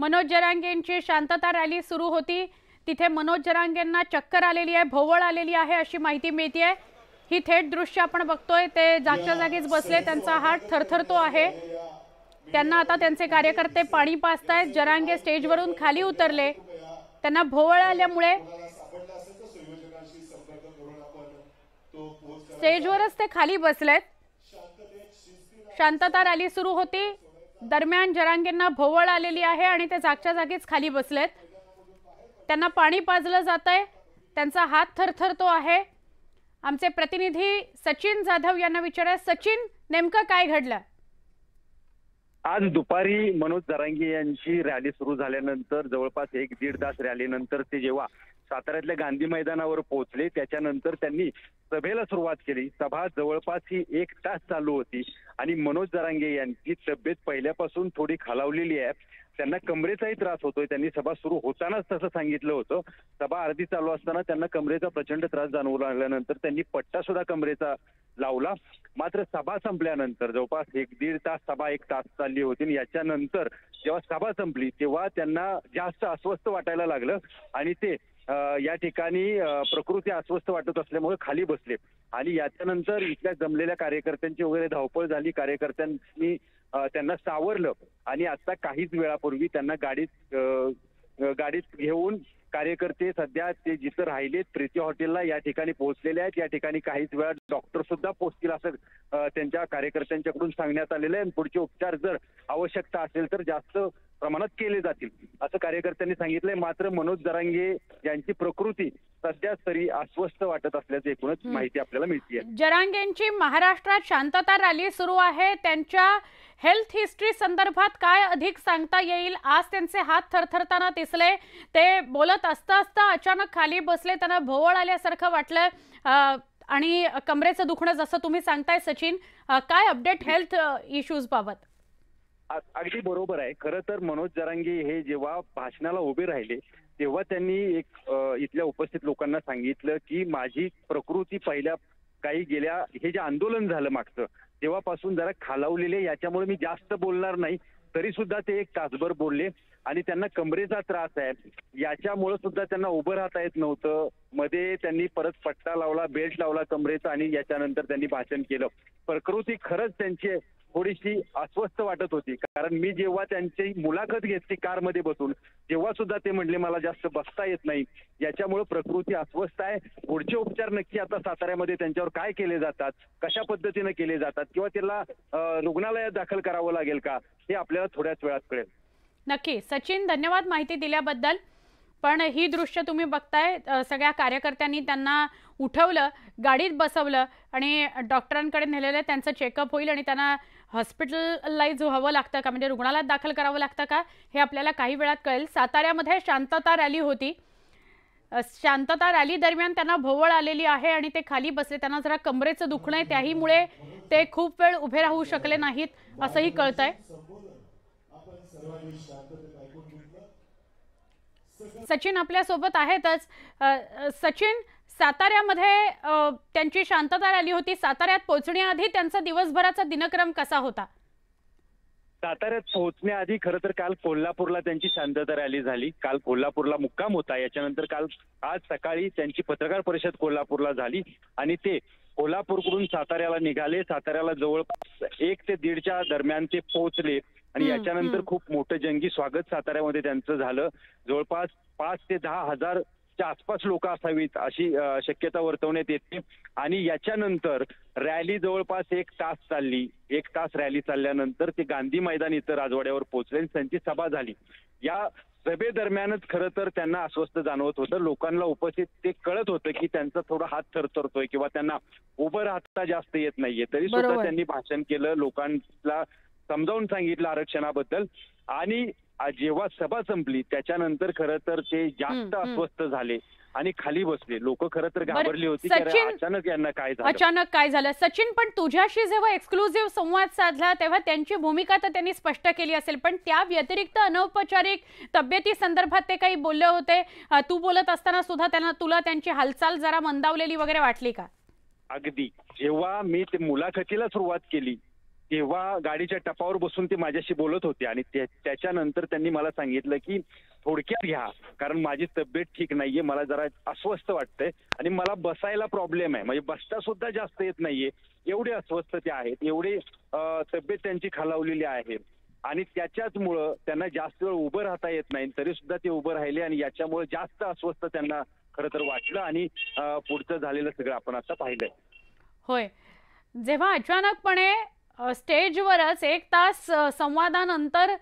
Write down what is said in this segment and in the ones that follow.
मनोज जरांगेंची शांतता रॅली सुरू होती, तिथे मनोज जरांगेंना चक्कर आलेली आहे, भोवळ आलेली आहे अशी माहिती मिळतेय। ही थेट दृश्य आपण बघतोय, ते जागच्या जागीच बसले, त्यांचा हात थरथरतो आहे। त्यांना आता त्यांचे कार्यकर्ते पाणी पाजतायत। जरांगे स्टेजवरून खाली उतरले, त्यांना भोवळ आल्यामुळे स्टेजवरच ते खाली बसलेत। शांतता रॅली सुरू होती, दरम्यान जरांगेंना भोवळ आलेली आहे आणि ते जागच्या जागीच खाली बसलेत। त्यांना पाणी पाजलं जातंय, त्यांचा हात थरथरतो आहे। आमचे प्रतिनिधी सचिन जाधव यांना विचारूया, सचिन नेमकं काय घडलं? आज दुपारी मनोज जरांगे यांची रॅली सुरू झाल्यानंतर जवळपास 1-1.5 तास रॅलीनंतर ते जेव्हा साताऱ्यातल्या गांधी मैदानावर पोहोचले, त्याच्यानंतर त्यांनी सभेला सुरुवात केली। सभा जवळपास ही 1 तास चालू होती आणि मनोज जरांगे यांची तब्येत पहिल्यापासून थोडी खालावलेली आहे, त्यांना कमरेचाही त्रास होतोय। त्यांनी सभा सुरू होतानाच तसं सांगितलं होतं। सभा अर्धी चालू असताना त्यांना कमरेचा प्रचंड त्रास जाणवू लागल्यानंतर त्यांनी पट्टा सुद्धा कमरेचा लावला। मात्र सभा संपल्यानंतर जवळपास 1-1.5 तास सभा 1 तास चालली होती। याच्यानंतर जेव्हा सभा संपली तेव्हा त्यांना जास्त अस्वस्थ वाटायला लागलं आणि ते या ठिकाणी प्रकृती अस्वस्थ वाटत असल्यामुळे खाली बसले आणि याच्यानंतर इथल्या जमलेल्या कार्यकर्त्यांची वगैरे धावपळ झाली। कार्यकर्त्यांनी त्यांना सावरलं आणि आता काहीच वेळापूर्वी त्यांना गाडीत घेऊन कार्यकर्ते सध्या ते जिथं राहिलेत प्रीती हॉटेलला या ठिकाणी पोहोचलेले आहेत। या ठिकाणी काहीच वेळात डॉक्टर सुद्धा पोहोचतील असं त्यांच्या कार्यकर्त्यांच्याकडून सांगण्यात आलेलं आहे। पुढचे उपचार जर आवश्यकता असेल तर जास्त प्रमाणात केले जातील असं कार्यकर्त्यांनी सांगितलंय। मात्र मनोज जरांगे यांची प्रकृती सध्या तरी अस्वस्थ वाटत असल्याची एकूणच माहिती आपल्याला मिळते। जरांगेंची महाराष्ट्रात शांतता रॅली सुरू आहे, त्यांच्या हेल्थ हिस्ट्री संदर्भात काय अधिक सांगता येईल? आज त्यांचे हात थरथरताना दिसले, ते बोलत असता अचानक खाली बसले, त्यांना भोवळ आल्यासारखं वाटलं आणि कमरेचं दुखणं जसं तुम्ही सांगताय सचिन, काय अपडेट हेल्थ इश्यूज बाबत? अगदी बरोबर आहे। खरं तर मनोज जरांगे हे जेव्हा भाषणाला उभे राहिले तेव्हा त्यांनी इथल्या उपस्थित लोकांना सांगितलं की माझी प्रकृती पहिल्या गेल्या हे जे आंदोलन झालं मागचं तेव्हापासून जरा खालावलेले, याच्यामुळे मी जास्त बोलणार नाही। तरी सुद्धा ते 1 तासभर बोलले आणि त्यांना कमरेचा त्रास आहे, याच्यामुळे सुद्धा त्यांना उभं राहता येत नव्हतं। मध्ये त्यांनी परत पट्टा लावला, बेल्ट लावला कमरेचा आणि याच्यानंतर त्यांनी भाषण केलं। प्रकृती खरंच त्यांची थोडीशी अस्वस्थ वाटत होती, कारण मी जेव्हा त्यांची मुलाखत घेतली कारमध्ये बसून तेव्हा सुद्धा ते म्हणले मला जास्त बसता येत नाही, याच्यामुळे प्रकृती अस्वस्थ आहे। पुढचे उपचार नक्की आता साताऱ्यामध्ये त्यांच्यावर काय केले जातात, कशा पद्धतीने केले जातात किंवा त्याला रुग्णालयात दाखल करावं लागेल का, हे आपल्याला थोड्याच वेळात कळेल। नक्की सचिन, धन्यवाद माहिती दिल्याबद्दल। पण ही दृश्य तुम्ही बघताय, सगळ्या कार्यकर्त्यांनी त्यांना उठवलं, गाडीत बसवलं आणि डॉक्टरांकडे नेलेलं, त्यांचं चेकअप होईल आणि त्यांना हॉस्पिटलाइज व्हावं लागतं का, म्हणजे रुग्णालयात दाखल करावं लागतं का, हे आपल्याला काही वेळात कळेल। साताऱ्यामध्ये शांतता रॅली होती, शांतता रॅली दरम्यान त्यांना भोवळ आलेली आहे आणि ते खाली बसले, त्यांना जरा कमरेचं दुखणं आहे, त्याहीमुळे ते खूप वेळ उभे राहू शकले नाहीत असंही कळतंय। सचिन आपल्या सोबत आहेतच। सचिन, साताऱ्यामध्ये त्यांची शांतता रॅली होती, साताऱ्यात पोहोचण्याआधी त्यांचा दिवसभराचा दिनक्रम कसा होता? साताऱ्यात पोहोचण्याआधी खरं तर काल कोल्हापूरला त्यांची शांतता रॅली झाली। काल कोल्हापूरला मुक्काम होता, याच्यानंतर आज सकाळी त्यांची पत्रकार परिषद कोल्हापूरला झाली आणि ते कोल्हापूरकडून साताऱ्याला निघाले। साताऱ्याला जवळपास 1 ते 1:30च्या दरम्यान ते पोहोचले आणि याच्यानंतर खूप मोठं जंगी स्वागत साताऱ्यामध्ये त्यांचं झालं। जवळपास 5 ते 10 हजारच्या आसपास लोक असावीत अशी शक्यता वर्तवण्यात येते आणि याच्यानंतर रॅली जवळपास 1 तास चालली। 1 तास रॅली चालल्यानंतर ते गांधी मैदान इथं राजवाड्यावर पोहोचले आणि त्यांची सभा झाली। या सभेदरम्यानच खरं तर त्यांना अस्वस्थ जाणवत होतं। लोकांना उपस्थित ते कळत होतं की त्यांचा थोडा हात थरथरतोय किंवा त्यांना उभं राहता जास्त येत नाहीये, तरी सुद्धा त्यांनी भाषण केलं, लोकांना समजावून सांगितलं आरक्षणाबद्दल आणि जेव्हा सभा संपली त्याच्यानंतर खरं तर ते जास्त अस्वस्थ झाले आणि खाली बसले। लोक खरं तर घाबरली होती की अचानक यांना काय झालं। सचिन, पण तुझ्याशी जेव्हा एक्सक्लुझिव्ह संवाद साधला तेव्हा त्यांची भूमिका तर त्यांनी स्पष्ट केली असेल, पण त्या व्यतिरिक्त अनौपचारिक तब्येती संदर्भात ते काही बोलले होते? तू बोलत असताना सुद्धा तुला त्यांची हालचाल जरा मंदावलेली वगैरे वाटली का? अगदी जेव्हा मी ते मुलाखतीला सुरुवात केली तेव्हा गाडीच्या टपावर बसून ते माझ्याशी बोलत होते आणि त्याच्यानंतर त्यांनी मला सांगितलं की थोडक्यात घ्या, कारण माझी तब्येत ठीक नाहीये, मला जरा अस्वस्थ वाटतंय आणि मला बसायला प्रॉब्लेम आहे, म्हणजे बसता सुद्धा जास्त येत नाहीये, एवढे अस्वस्थ ते आहेत, एवढे तब्येत त्यांची खालावलेली आहे आणि त्याच्याचमुळं त्यांना जास्त वेळ उभं राहता येत नाही, तरी सुद्धा ते उभं राहिले आणि याच्यामुळे जास्त अस्वस्थ त्यांना खरं तर वाटलं आणि पुढचं झालेलं सगळं आपण आता पाहिलंय. होय, जेव्हा अचानकपणे स्टेजवरच 1 तास संवादानंतर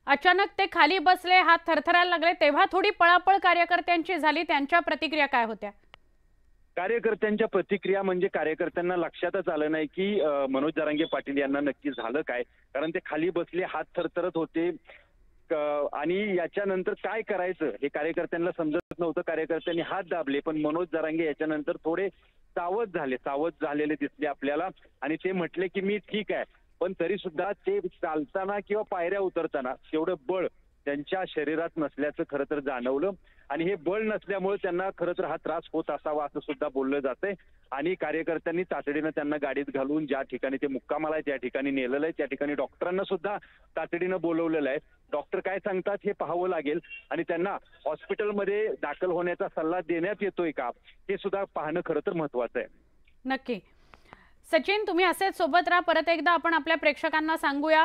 अचानक ते खाली बसले, हात थरथरायला लागले, तेव्हा थोडी पळापळ कार्यकर्त्यांची झाली. त्यांच्या प्रतिक्रिया काय होत्या? कार्यकर्त्यांच्या प्रतिक्रिया म्हणजे कार्यकर्त्यांना लक्षातच आलं नाही की मनोज जरांगे पाटील यांना नक्की झालं काय, कारण ते खाली बसले, हात थरथरत होते आणि याच्यानंतर काय करायचं हे कार्यकर्त्यांना समजत नव्हतं. कार्यकर्त्यांनी हात दाबले, पण मनोज जरांगे याच्यानंतर थोडे सावध झालेले दिसले आपल्याला आणि ते म्हटले की मी ठीक आहे, पण तरी सुद्धा ते चालताना किंवा पायऱ्या उतरताना तेवढं बळ त्यांच्या शरीरात नसल्याचं खरं तर जाणवलं आणि हे बळ नसल्यामुळे त्यांना खरं तर हा त्रास होत असावा असं सुद्धा बोललं जातंय आणि कार्यकर्त्यांनी तातडीनं त्यांना गाडीत घालून ज्या ठिकाणी ते मुक्कामाला आहे त्या ठिकाणी नेलेलं आहे, त्या ठिकाणी डॉक्टरांना सुद्धा तातडीनं बोलवलेलं आहे. डॉक्टर काय सांगतात हे पाहावं लागेल आणि त्यांना हॉस्पिटलमध्ये दाखल होण्याचा सल्ला देण्यात येतोय का हे सुद्धा पाहणं खरं तर महत्वाचं आहे. नक्की. सचिन, तुम्ही असेच सोबत राहा. परत एकदा आपण आपल्या प्रेक्षकांना सांगूया,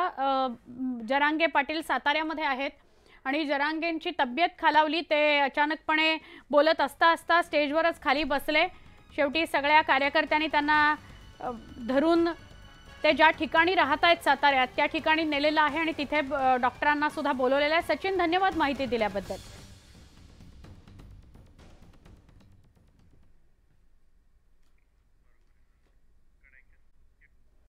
जरांगे पाटील साताऱ्यामध्ये आहेत आणि जरांगेंची तब्येत खालावली, ते अचानकपणे बोलत असता स्टेजवरच खाली बसले. शेवटी सगळ्या कार्यकर्त्यांनी त्यांना धरून ते ज्या ठिकाणी राहत आहेत साताऱ्यात त्या ठिकाणी नेलेलं आहे आणि तिथे डॉक्टरांना सुद्धा बोलवलेलं आहे. सचिन, धन्यवाद माहिती दिल्याबद्दल.